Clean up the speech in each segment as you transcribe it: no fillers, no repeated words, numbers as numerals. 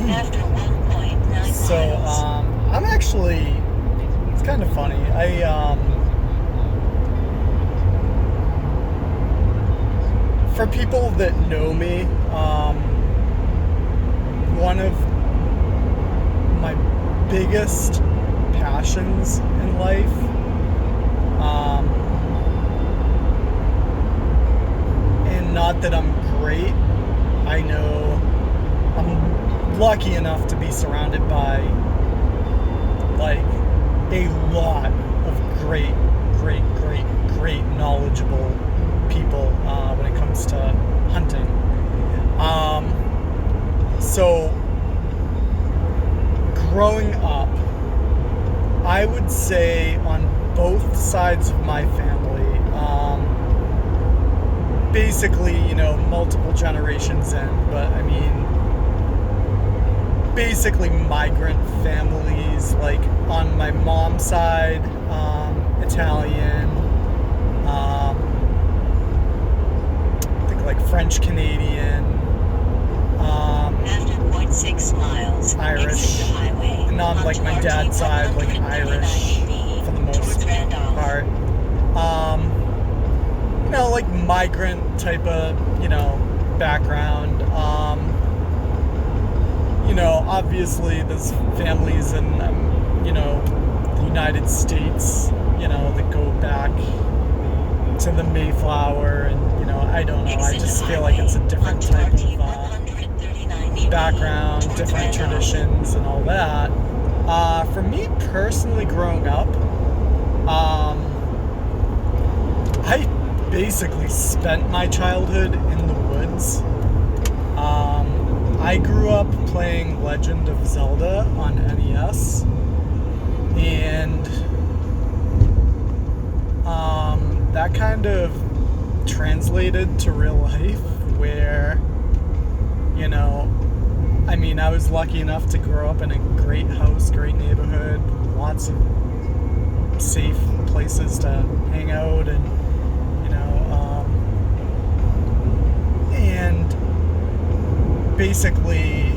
After 1.9 So, miles. I'm actually, it's kind of funny. For people that know me, one of my biggest passions in life, um, and not that I'm great, I know I'm lucky enough to be surrounded by like a lot of great knowledgeable people when it comes to hunting. So growing up, I would say on both sides of my family, basically, multiple generations in, but I mean, basically migrant families, like on my mom's side, Italian, I think like French Canadian, After 0.6 miles, exit the Irish, highway and on like onto my RT dad's side, like Irish 139B for the most towards Randolph. part. Like migrant type of, background. Obviously there's families in, the United States, that go back to the Mayflower, and, I don't know. I Exit the just feel like it's a highway different onto type RT of 139B background, towards different Randolph. traditions, and all that. For me personally, growing up, I basically spent my childhood in the woods. I grew up playing Legend of Zelda on NES, and that kind of translated to real life where, I was lucky enough to grow up in a great house, great neighborhood, lots of safe places to hang out, and basically,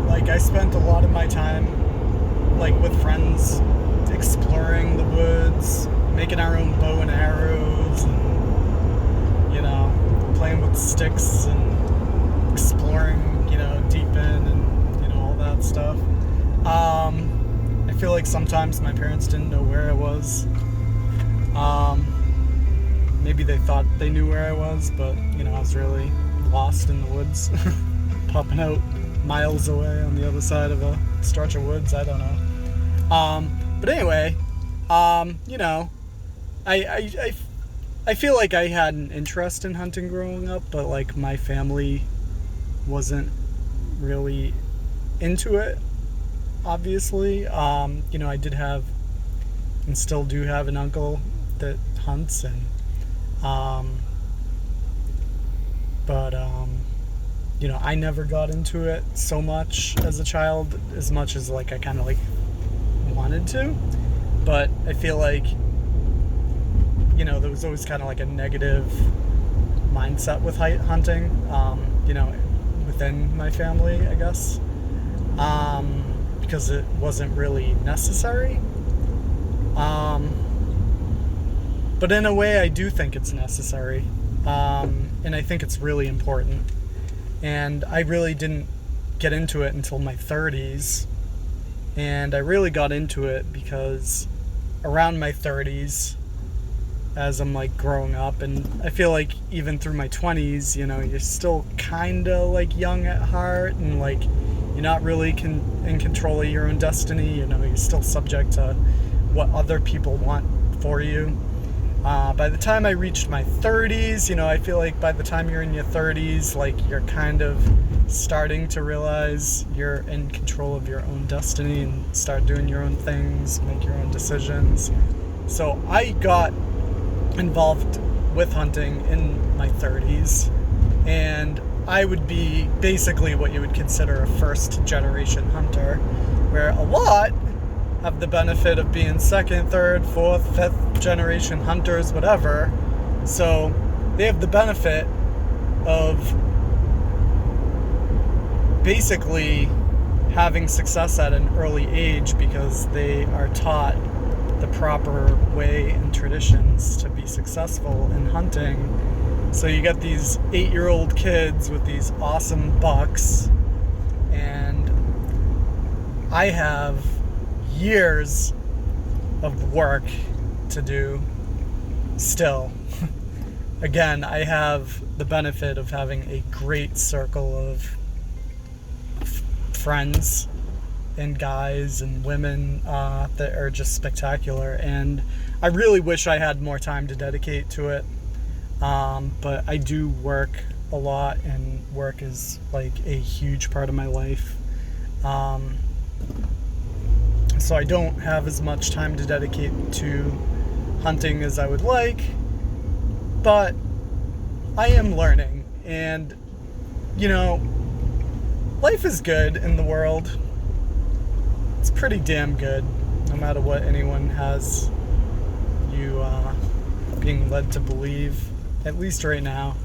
like I spent a lot of my time like with friends exploring the woods, making our own bow and arrows, and playing with sticks and exploring, deep in, and all that stuff. I feel like sometimes my parents didn't know where I was. Maybe they thought they knew where I was, but I was really lost in the woods, popping out miles away on the other side of a stretch of woods. I don't know. But anyway, I, I, I, I feel like I had an interest in hunting growing up, but like my family wasn't really into it, obviously. I did have and still do have an uncle that hunts, and um, but I never got into it so much as a child, as much as like I kind of like wanted to. But I feel like there was always kind of like a negative mindset with hunting, within my family, I guess, because it wasn't really necessary. Um, but in a way, I do think it's necessary, and I think it's really important. And I really didn't get into it until my 30s, and I really got into it because around my 30s, as I'm like growing up, and I feel like even through my 20s, you're still kind of like young at heart, and like you're not really in control of your own destiny. You're still subject to what other people want for you. By the time I reached my 30s, I feel like by the time you're in your 30s, like you're kind of starting to realize you're in control of your own destiny and start doing your own things, make your own decisions. So I got involved with hunting in my 30s, and I would be basically what you would consider a first generation hunter, where a lot have the benefit of being second, third, fourth, fifth generation hunters, whatever. So they have the benefit of basically having success at an early age because they are taught the proper way and traditions to be successful in hunting. So you get these 8-year-old kids with these awesome bucks, and I have years of work to do still. Again, I have the benefit of having a great circle of friends and guys and women that are just spectacular, and I really wish I had more time to dedicate to it, but I do work a lot, and work is like a huge part of my life, so I don't have as much time to dedicate to hunting as I would like, but I am learning, and life is good in the world. It's pretty damn good, no matter what anyone has you being led to believe, at least right now.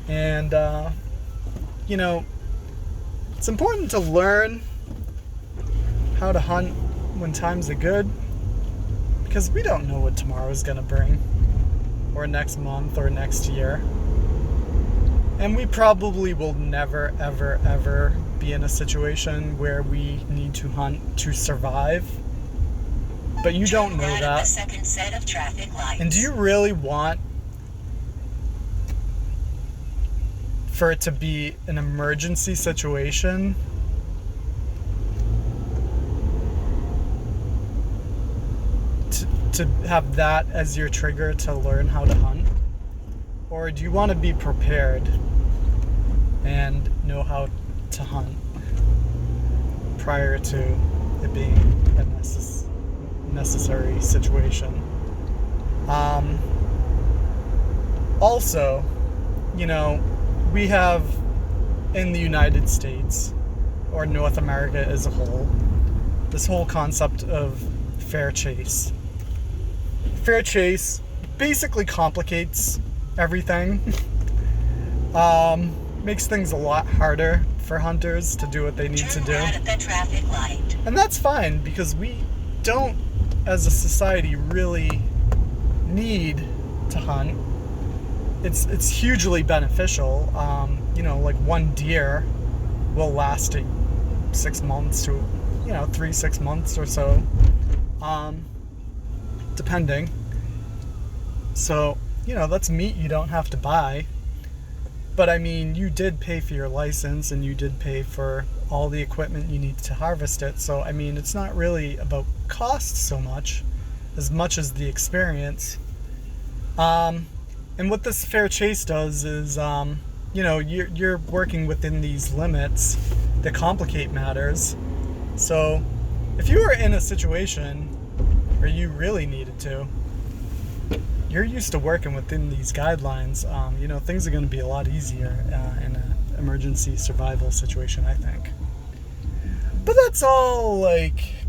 And, it's important to learn how to hunt when times are good, because we don't know what tomorrow's gonna bring, or next month, or next year. And we probably will never, ever, ever be in a situation where we need to hunt to survive. But you don't know Right at that. the second set of traffic lights. And do you really want for it to be an emergency situation? To have that as your trigger to learn how to hunt? Or do you want to be prepared and know how to hunt prior to it being a necessary situation? Also, we have in the United States, or North America as a whole, this whole concept of fair chase. Fair chase basically complicates everything. Makes things a lot harder for hunters to do what they need to do. Turn right at the traffic light. And that's fine, because we don't, as a society, really need to hunt. It's hugely beneficial. Like one deer will last 6 months to 3-6 months or so, depending. So that's meat you don't have to buy. But I mean, you did pay for your license, and you did pay for all the equipment you need to harvest it. So I mean, it's not really about cost so much as the experience. And what this fair chase does is, you're working within these limits that complicate matters. So if you were in a situation where you really needed to, you're used to working within these guidelines, things are going to be a lot easier in an emergency survival situation, I think. But that's all,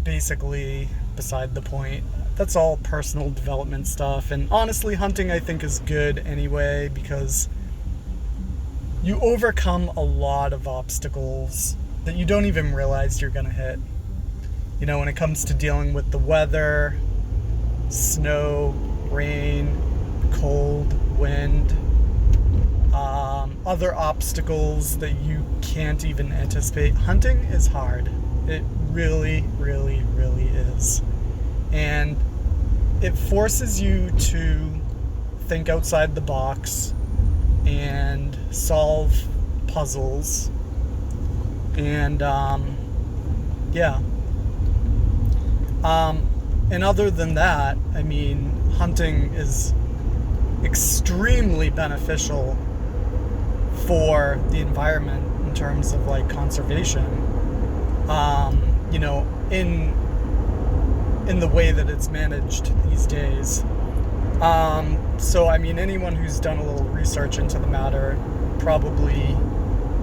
basically beside the point. That's all personal development stuff. And honestly, hunting, I think, is good anyway, because you overcome a lot of obstacles that you don't even realize you're going to hit. When it comes to dealing with the weather, snow, rain, cold, wind, other obstacles that you can't even anticipate. Hunting is hard. It really, really, really is. And it forces you to think outside the box and solve puzzles. And, and other than that, I mean, hunting is extremely beneficial for the environment in terms of conservation, in the way that it's managed these days. So I mean, anyone who's done a little research into the matter probably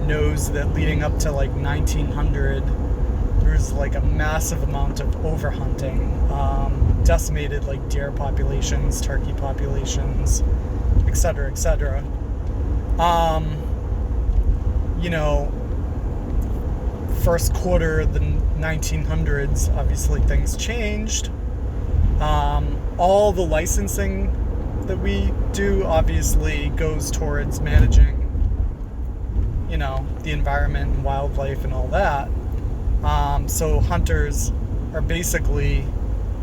knows that leading up to 1900, there's a massive amount of overhunting, decimated deer populations, turkey populations, etc. etc., etc. You know, first quarter of the 1900s, obviously things changed. All the licensing that we do obviously goes towards managing, you know, the environment and wildlife and all that. So hunters are basically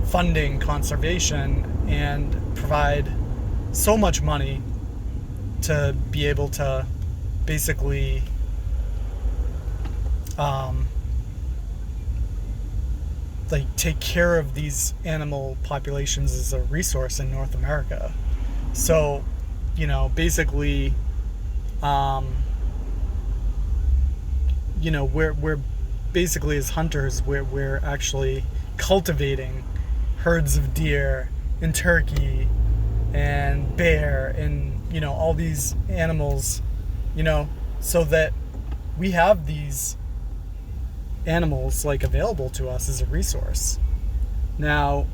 funding conservation and provide so much money to be able to basically like take care of these animal populations as a resource in North America. So, you know, basically, you know, we're basically, as hunters, we're actually cultivating herds of deer and turkey and bear and, you know, all these animals, you know, so that we have these animals like available to us as a resource. Now,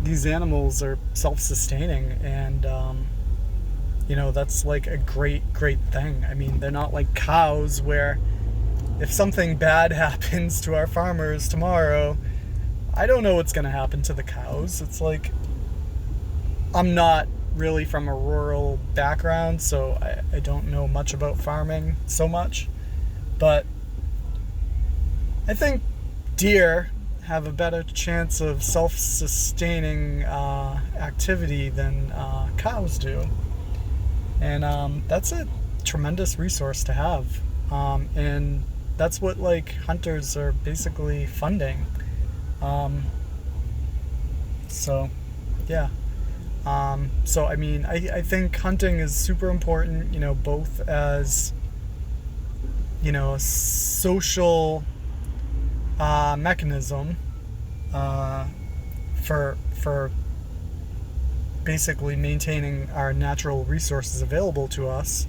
these animals are self-sustaining, and you know, that's like a great thing. I mean, they're not like cows where if something bad happens to our farmers tomorrow, I don't know what's going to happen to the cows. It's like, I'm not really from a rural background, so I don't know much about farming so much, but I think deer have a better chance of self-sustaining activity than cows do. And that's a tremendous resource to have. And that's what like hunters are basically funding. So, yeah. So, I mean, I think hunting is super important, you know, both as, you know, a social mechanism for basically maintaining our natural resources available to us,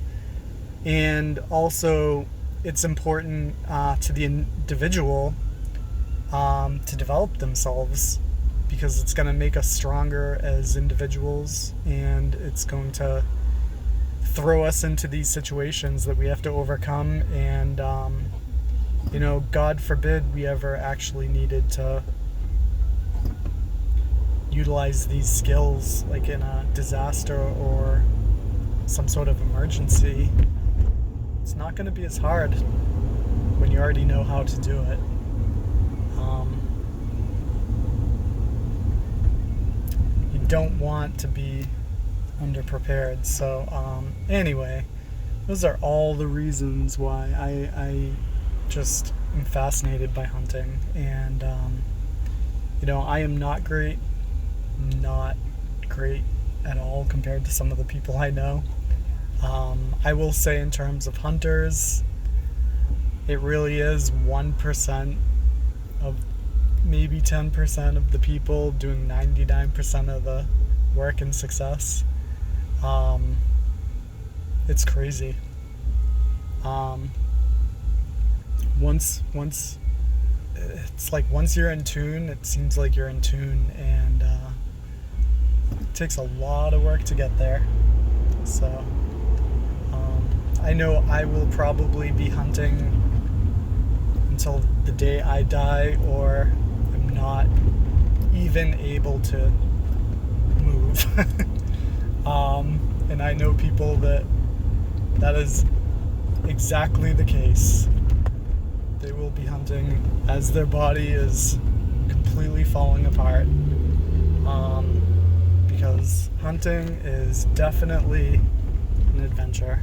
and also it's important to the individual to develop themselves, because it's going to make us stronger as individuals, and it's going to throw us into these situations that we have to overcome, and you know, God forbid we ever actually needed to utilize these skills like in a disaster or some sort of emergency. It's not going to be as hard when you already know how to do it. You don't want to be underprepared. So anyway, those are all the reasons why I just am fascinated by hunting. And you know, I am not great at all compared to some of the people I know. I will say, in terms of hunters, it really is 1% of maybe 10% of the people doing 99% of the work and success. It's crazy. Once it's like once you're in tune, it seems like you're in tune, and it takes a lot of work to get there. So I know I will probably be hunting until the day I die, or I'm not even able to move. And I know people that is exactly the case. They will be hunting as their body is completely falling apart, because hunting is definitely an adventure.